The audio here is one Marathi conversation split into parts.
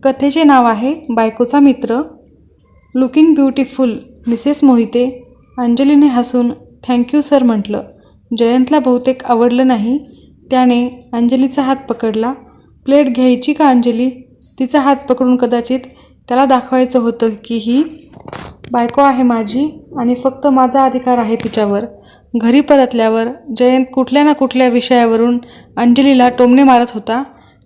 कथेचे नाव आहे बायकोचा मित्र. Looking beautiful Mrs Mohite. अंजलीने हसून थँक्यू सर म्हटलं. जयंतला बहुतेक आवडलं नाही. त्याने अंजलीचा हात पकडला. प्लेट घ्यायची का अंजली? तिचा हात पकडून कदाचित त्याला दाखवायचं होतं की ही बायको आहे माझी आणि फक्त माझा अधिकार आहे तिच्यावर. घरी परतल्यावर जयंत कुठल्या ना कुठल्या विषयावरून अंजलीला टोमणे मारत होता.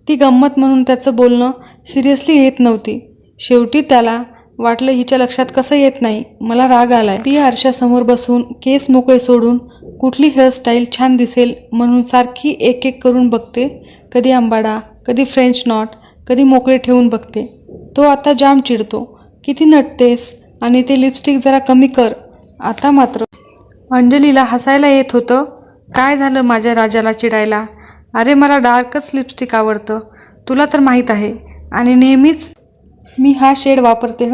ती गंमत म्हणून त्याचं बोलणं सिरियसली येत नव्हती. शेवटी त्याला वाटलं हिच्या लक्षात कसं येत नाही, मला राग आलाय. ती आरशासमोर बसून केस मोकळे सोडून कुठली हेअरस्टाईल छान दिसेल म्हणून सारखी एक एक करून बघते. कधी आंबाडा, कधी फ्रेंच नॉट, कधी मोकळे ठेवून बघते. तो आता जाम चिडतो. किती नटतेस आणि ते लिपस्टिक जरा कमी कर. आता मात्र अंजलीला हसायला येत होतं. काय झालं माझ्या राजाला चिडायला? अरे मला डार्कच लिपस्टिक आवडतं, तुला तर माहीत आहे, आणि नेहमीच मी हा शेड वापरते.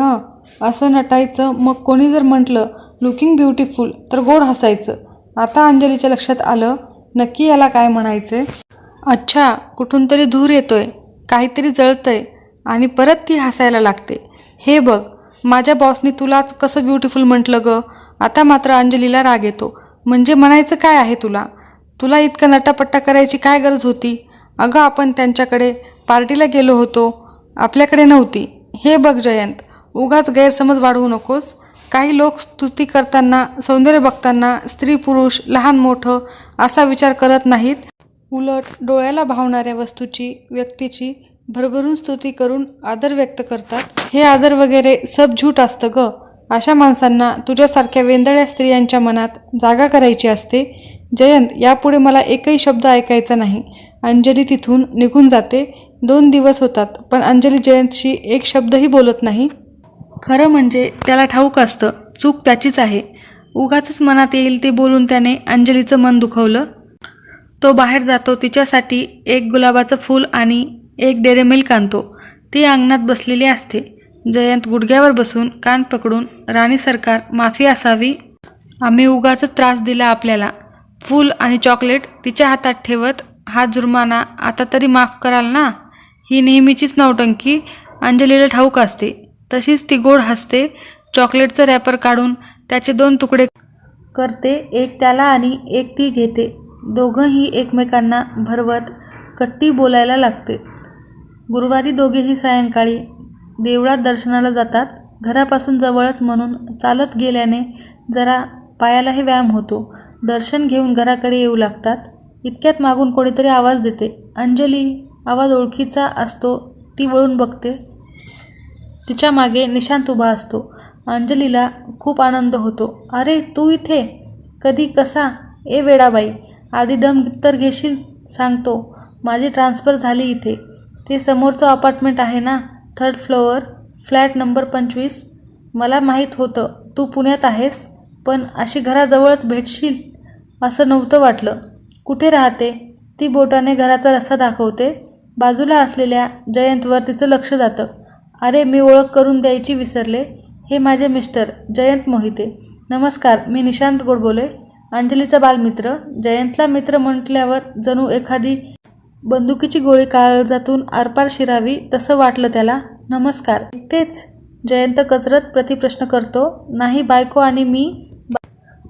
असं नटायचं. मग कोणी जर म्हटलं लुकिंग ब्युटिफुल तर गोड हसायचं. आता अंजलीच्या लक्षात आलं नक्की याला काय म्हणायचे. अच्छा, कुठून तरी धूर येतोय, काहीतरी जळतंय आणि परत ती हसायला लागते. हे बघ, माझ्या बॉसनी तुलाच कसं ब्युटिफुल म्हटलं ग. आता मात्र अंजलीला राग येतो. म्हणजे म्हणायचं काय आहे तुला? तुला इतकं नटापट्टा करायची काय गरज होती? अगं आपण त्यांच्याकडे पार्टीला गेलो होतो, आपल्याकडे नव्हती. हे बघ जयंत, उगाच गैरसमज वाढवू नकोस. काही लोक स्तुती करताना, सौंदर्य बघताना स्त्री पुरुष लहान मोठं असा विचार करत नाहीत. उलट डोळ्याला भावणाऱ्या वस्तूची, व्यक्तीची भरभरून स्तुती करून आदर व्यक्त करतात. हे आदर वगैरे सब झूट असतं ग. अशा माणसांना तुझ्यासारख्या वेंदळ्या स्त्रियांच्या मनात जागा करायची असते. जयंत, यापुढे मला एकही शब्द ऐकायचा नाही. अंजली तिथून निघून जाते. 2 दिवस होतात पण अंजली जयंतशी एक शब्दही बोलत नाही. खरं म्हणजे त्याला ठाऊक असतं चूक त्याचीच आहे. उगाचच मनात येईल ते बोलून त्याने अंजलीचं मन दुखवलं. तो बाहेर जातो. तिच्यासाठी एक गुलाबाचं फूल आणि एक डेअरी मिल्क आणतो. ती अंगणात बसलेली असते. जयंत गुडघ्यावर बसून कान पकडून, राणी सरकार माफी असावी, आम्ही उगाचच त्रास दिला आपल्याला. फूल आणि चॉकलेट तिच्या हातात ठेवत, हा जुर्माना आता तरी माफ कराल ना? ही नेहमीचीच नौटंकी अंजलीला ठाऊक असते. तशीच ती गोड हसते. चॉकलेटचं रॅपर काढून त्याचे 2 तुकडे करते. एक त्याला आणि एक ती घेते. दोघंही एकमेकांना भरवत कट्टी बोलायला लागते. गुरुवारी दोघेही सायंकाळी देवळात दर्शनाला जातात. घरापासून जवळच म्हणून चालत गेल्याने जरा पायालाही व्यायाम होतो. दर्शन घेऊन घराकडे येऊ लागतात. इतक्यात मागून कोणीतरी आवाज देते. अंजली. आवाज ओळखीचा असतो. ती वळून बघते. तिच्या मागे निशांत उभा असतो. अंजलीला खूप आनंद होतो. अरे तू इथे? कधी, कसा? ए वेडाबाई, आधी दम तर घेशील सांगतो. माझी ट्रान्सफर झाली इथे. ते समोरचं अपार्टमेंट आहे ना, 3rd फ्लोअर, फ्लॅट नंबर 25. मला माहीत होतं तू पुण्यात आहेस, पण अशी घराजवळच भेटशील असं नव्हतं वाटलं. कुठे राहते? ती बोटाने घराचा रस्ता दाखवते. बाजूला असलेल्या जयंतवर तिचं लक्ष जातं. अरे मी ओळख करून द्यायची विसरले. हे माझे मिस्टर जयंत मोहिते. नमस्कार, मी निशांत गोडबोले, अंजलीचा बालमित्र. जयंतला मित्र म्हटल्यावर जणू एखादी बंदुकीची गोळी काळजातून आरपार शिरावी तसं वाटलं त्याला. नमस्कार. तेच जयंत कचरत प्रतिप्रश्न करतो. नाही, बायको आणि मी.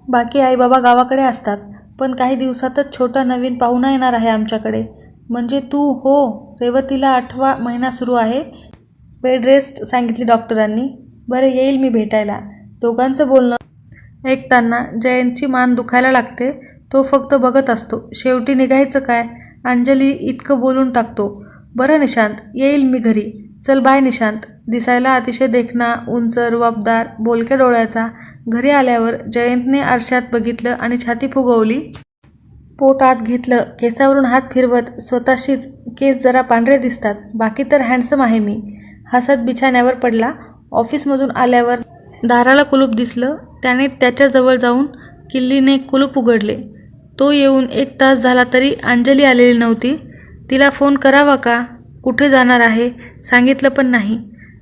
बाकी आई बाबा गावाकडे असतात, पण काही दिवसातच छोटा नवीन पाहुणा येणार आहे आमच्याकडे. म्हणजे तू? हो, रेवतीला 8वा महिना सुरू आहे. बेड रेस्ट सांगितली डॉक्टरांनी. बरं, येईल मी भेटायला. दोघांचं बोलणं ऐकताना जयंतची मान दुखायला लागते. तो फक्त बघत असतो. शेवटी निघायचं काय? अंजली इतकं बोलून टाकतो. बरं निशांत, येईल मी घरी. चल बाय निशांत. दिसायला अतिशय देखणा, उंच, रुबाबदार, बोलक्या डोळ्याचा. घरी आल्यावर जयंतने आरशात बघितलं आणि छाती फुगवली. पोट आत घेतलं. केसावरून हात फिरवत स्वतःशीच, केस जरा पांढरे दिसतात, बाकी तर हँडसम आहे मी. हसत बिछाण्यावर पडला. ऑफिसमधून आल्यावर दाराला कुलूप दिसलं. त्याने त्याच्याजवळ जाऊन किल्लीने कुलूप उघडले. तो येऊन 1 तास झाला तरी अंजली आलेली नव्हती. तिला फोन करावा का? कुठे जाणार आहे सांगितलं पण नाही.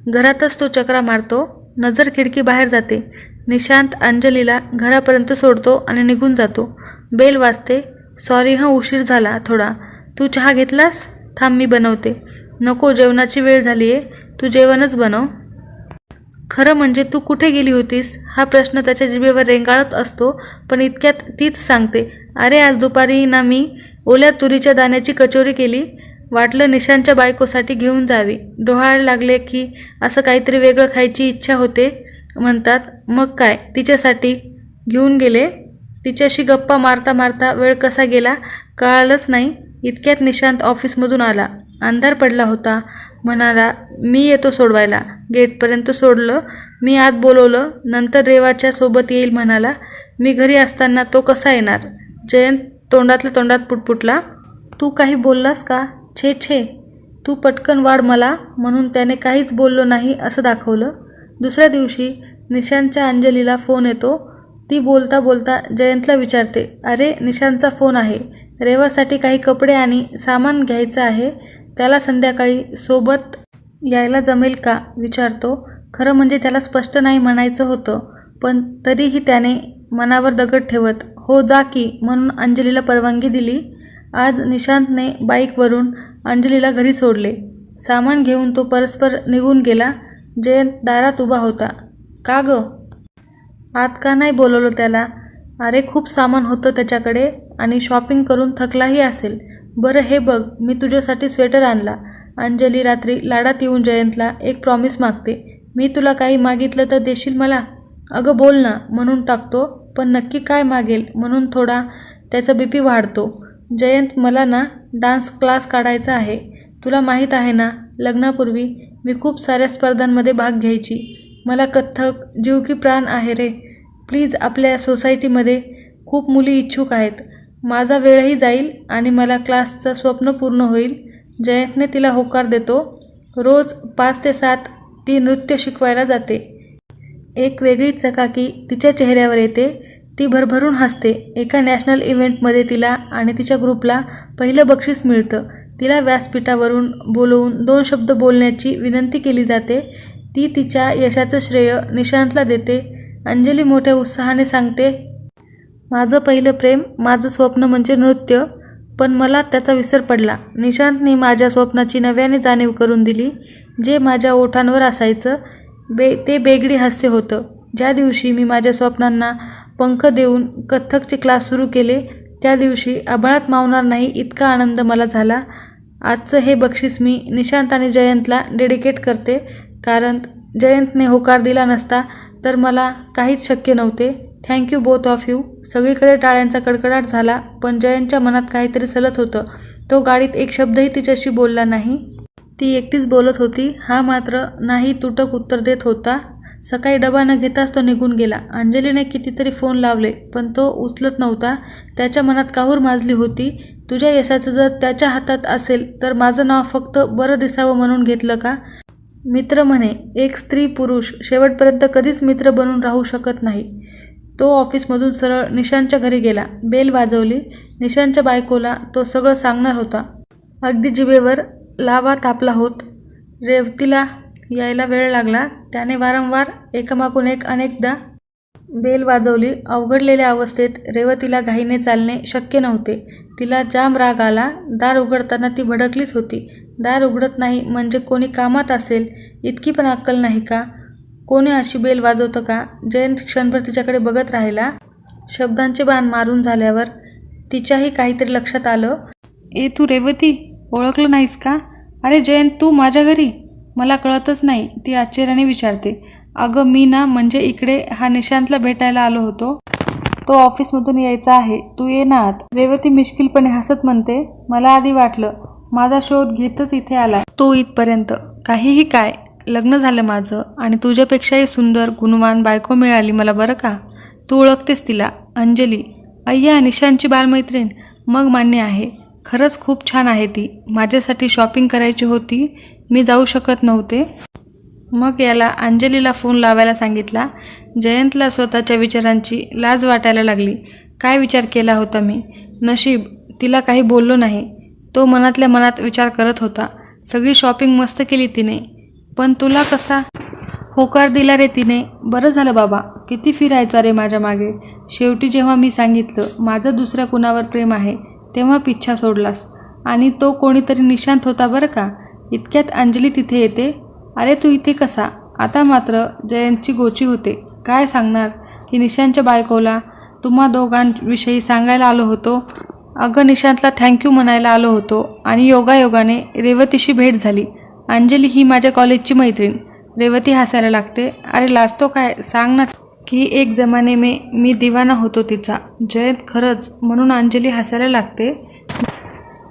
घरातच तो चक्रा मारतो. नजर खिडकी बाहेर जाते. निशांत अंजलीला घरापर्यंत सोडतो आणि निघून जातो. बेल वाजते. सॉरी उशीर झाला थोडा. तू चहा घेतलास? थांब मी बनवते. नको, जेवणाची वेळ झाली आहे. तू जेवणच बनव. खरं म्हणजे तू कुठे गेली होतीस हा प्रश्न त्याच्या जिभेवर रेंगाळत असतो, पण इतक्यात तीच सांगते, अरे आज दुपारी ना मी ओल्या तुरीच्या दाण्याची कचोरी केली. वाटलं निशांच्या बायकोसाठी घेऊन जावी. डोहायला लागले की असं काहीतरी वेगळं खायची इच्छा होते म्हणतात. मग काय तिच्यासाठी घेऊन गेले. तिच्याशी गप्पा मारता मारता वेळ कसा गेला कळालंच नाही. इतक्यात निशांत ऑफिसमधून आला. अंधार पडला होता. म्हणाला, मी येतो सोडवायला. गेटपर्यंत सोडलं. मी आत बोलवलं. नंतर रेवाच्या सोबत येईल म्हणाला. मी घरी असताना तो कसा येणार. जयंत तोंडातल्या तोंडात पुटपुटला. तू काही बोललास का. छे छे, तू पटकन वाढ मला. म्हणून त्याने काहीच बोललो नाही असं दाखवलं. दुसऱ्या दिवशी निशांतच्या अंजलीला फोन येतो. ती बोलता बोलता जयंतला विचारते, अरे निशांतचा फोन आहे. रेवासाठी काही कपडे आणि सामान घ्यायचं आहे. त्याला संध्याकाळी सोबत यायला जमेल का विचारतो. खरं म्हणजे त्याला स्पष्ट नाही म्हणायचं होतं, पण तरीही त्याने मनावर दगड ठेवत हो जा की म्हणून अंजलीला परवानगी दिली. आज निशांतने बाईकवरून अंजलीला घरी सोडले. सामान घेऊन तो परस्पर निघून गेला. जयंत दारात उभा होता. का ग, आत का नाही बोलवलं त्याला. अरे खूप सामान होतं त्याच्याकडे आणि शॉपिंग करून थकलाही असेल. बरं हे बघ, मी तुझ्यासाठी स्वेटर आणला. अंजली रात्री लाडात येऊन जयंतला एक प्रॉमिस मागते. मी तुला काही मागितलं तर देशील मला. अगं बोल ना म्हणून टाकतो, पण नक्की काय मागेल म्हणून थोडा त्याचा बीपी वाढतो. जयंत, मला ना डान्स क्लास काढायचा आहे. तुला माहीत आहे ना, लग्नापूर्वी मी खूप साऱ्या स्पर्धांमध्ये भाग घ्यायची. मला कथ्थक जीव की प्राण आहे रे. प्लीज, आपल्या सोसायटीमध्ये खूप मुली इच्छुक आहेत. माझा वेळही जाईल आणि मला क्लासचं स्वप्न पूर्ण होईल. जयंतने तिला होकार देतो. रोज 5 ते 7 ती नृत्य शिकवायला जाते. एक वेगळी चकाकी तिच्या चेहऱ्यावर येते. ती भरभरून हसते. एका नॅशनल इव्हेंटमध्ये तिला आणि तिच्या ग्रुपला पहिलं बक्षीस मिळतं. तिला व्यासपीठावरून बोलवून 2 शब्द बोलण्याची विनंती केली जाते. ती तिच्या यशाचं श्रेय निशांतला देते. अंजली मोठ्या उत्साहाने सांगते, माझं पहिलं प्रेम, माझं स्वप्न म्हणजे नृत्य. पण मला त्याचा विसर पडला. निशांतने माझ्या स्वप्नाची नव्याने जाणीव करून दिली. जे माझ्या ओठांवर असायचं ते बेगडी हास्य होतं. ज्या दिवशी मी माझ्या स्वप्नांना पंख देऊन कथ्थकचे क्लास सुरू केले, त्या दिवशी आभाळात मावणार नाही इतका आनंद मला झाला. आजचं हे बक्षीस मी निशांत आणि जयंतला डेडिकेट करते, कारण जयंतने होकार दिला नसता तर मला काहीच शक्य नव्हते. Thank you both of you. सगळीकडे टाळ्यांचा कडकडाट झाला, पण जयंतच्या मनात काहीतरी सलत होतं. तो गाडीत एक शब्दही तिच्याशी बोलला नाही. ती एकटीच बोलत होती. हा मात्र नाही तुटक उत्तर देत होता. सकाळी डबा न घेताच तो निघून गेला. अंजलीने कितीतरी फोन लावले, पण तो उचलत नव्हता. त्याच्या मनात काहूर माजली होती. तुझ्या यशाचं जर त्याच्या हातात असेल तर माझं नाव फक्त बरं दिसावं म्हणून घेतलं का. मित्र म्हणे, एक स्त्री पुरुष शेवटपर्यंत कधीच मित्र बनून राहू शकत नाही. तो ऑफिसमधून सरळ निशांतच्या घरी गेला. बेल वाजवली. निशांतच्या बायकोला तो सगळं सांगणार होता. अगदी जिभेवर लावा तापला होत. रेवतीला यायला वेळ लागला. त्याने वारंवार एकामागून एक अनेकदा बेल वाजवली. अवघडलेल्या अवस्थेत रेवतीला घाईने चालणे शक्य नव्हते. तिला जाम राग आला. दार उघडताना ती भडकलीच होती. दार उघडत नाही म्हणजे कोणी कामात असेल इतकी पण अक्कल नाही का. कोणी अशी बेल वाजवतं का. जयंत क्षणभर तिच्याकडे बघत राहिला. शब्दांचे बाण मारून झाल्यावर तिच्याही काहीतरी लक्षात आलं. ए तू रेवती, ओळखलं नाहीस का. अरे जयंत, तू माझ्या घरी. मला कळतच नाही, ती आश्चर्याने विचारते. अगं मी ना म्हणजे इकडे हा निशांतला भेटायला आलो होतो. तो ऑफिसमधून यायचा आहे, तू ये ना आत. रेवती मिश्किलपणे हसत म्हणते. मला आधी वाटलं माझा शोध घेतच इथे आला तो इथपर्यंत. काहीही काय, लग्न झालं माझं आणि तुझ्यापेक्षाही सुंदर गुणवान बायको मिळाली मला बरं का. तू ओळखतेस तिला, अंजली. अय्या, निशांतची बालमैत्रीण. मग मान्य आहे, खरंच खूप छान आहे ती. माझ्यासाठी शॉपिंग करायची होती, मी जाऊ शकत नव्हते. मग याला अंजलीला फोन लावायला सांगितला. जयंतला स्वतःच्या विचारांची लाज वाटायला लागली. काय विचार केला होता मी. नशीब तिला काही बोललो नाही. तो मनातल्या मनात विचार करत होता. सगळी शॉपिंग मस्त केली तिने, पण तुला कसा होकार दिला रे तिने. बरं झालं बाबा, किती फिरायचा रे माझ्या मागे. शेवटी जेव्हा मी सांगितलं माझं दुसऱ्या कुणावर प्रेम आहे, तेव्हा पिच्छा सोडलास. आणि तो कोणीतरी निशांत होता बरं का. इतक्यात अंजली तिथे येते. अरे तू इथे कसा? आता मात्र जयंतची गोची होते. काय सांगणार की निशांतच्या बायकोला तुम्हा दोघांविषयी सांगायला आलो होतो. अगं निशांतला थँक्यू म्हणायला आलो होतो आणि योगायोगाने रेवतीशी भेट झाली. अंजली ही माझ्या कॉलेजची मैत्रीण. रेवती हसायला लागते. अरे लाजतो काय? सांग ना की एक जमाने में मी दिवाना होतो तिचा. जयंत खरंच? म्हणून अंजली हसायला लागते.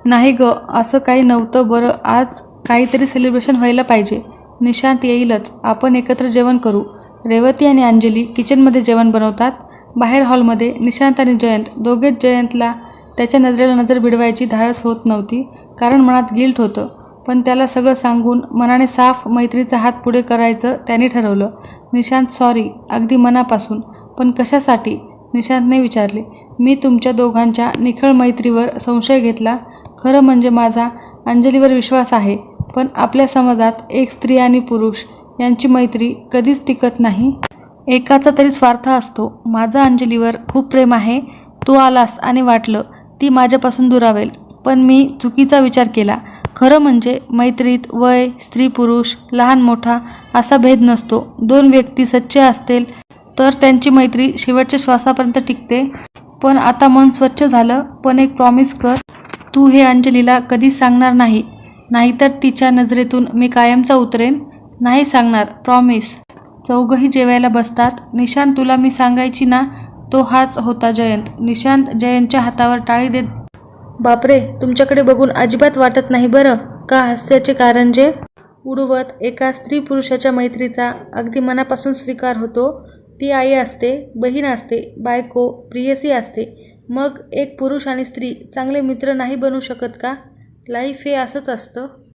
नाही ग, असं काही नव्हतं. बरं आज काहीतरी सेलिब्रेशन व्हायला पाहिजे. निशांत येईलच, आपण एकत्र जेवण करू. रेवती आणि अंजली किचनमध्ये जेवण बनवतात. बाहेर हॉलमध्ये निशांत आणि जयंत दोघेच. जयंतला त्याच्या नजरेला नजर भिडवायची धाडस होत नव्हती, कारण मनात गिल्ट होतं. पण त्याला सगळं सांगून मनाने साफ मैत्रीचा हात पुढे करायचं त्याने ठरवलं. निशांत सॉरी, अगदी मनापासून. पण कशासाठी? निशांतने विचारले. मी तुमच्या दोघांच्या निखळ मैत्रीवर संशय घेतला. खरं म्हणजे माझा अंजलीवर विश्वास आहे, पण आपल्या समाजात एक स्त्री आणि पुरुष यांची मैत्री कधीच टिकत नाही. एकाचा तरी स्वार्थ असतो. माझं अंजलीवर खूप प्रेम आहे. तू आलास आणि वाटलं ती माझ्यापासून दुरावेल, पण मी चुकीचा विचार केला. खरं म्हणजे मैत्रीत वय, स्त्री पुरुष, लहान मोठा असा भेद नसतो. दोन व्यक्ती सच्चे असतील तर त्यांची मैत्री शेवटच्या श्वासापर्यंत टिकते. पण आता मन स्वच्छ झालं. पण एक प्रॉमिस कर, तू हे अंजलीला कधीच सांगणार नाही, नाहीतर तिच्या नजरेतून मी कायमचा उतरेन. नाही सांगणार, प्रॉमिस. चौघंही जेवायला बसतात. निशांत तुला मी सांगायची ना? तो हाच होता जयंत. निशांत जयंतच्या हातावर टाळी देत, बापरे, तुमच्याकडे बघून अजिबात वाटत नाही बरं का हास्याचे कारंजे उडवत. एका स्त्री पुरुषाच्या मैत्रीचा अगदी मनापासून स्वीकार होतो. ती आई असते, बहीण असते, बायको, प्रियसी असते. मग एक पुरुष आणि स्त्री चांगले मित्र नाही बनू शकत का? लाईफ हे असंच असतं.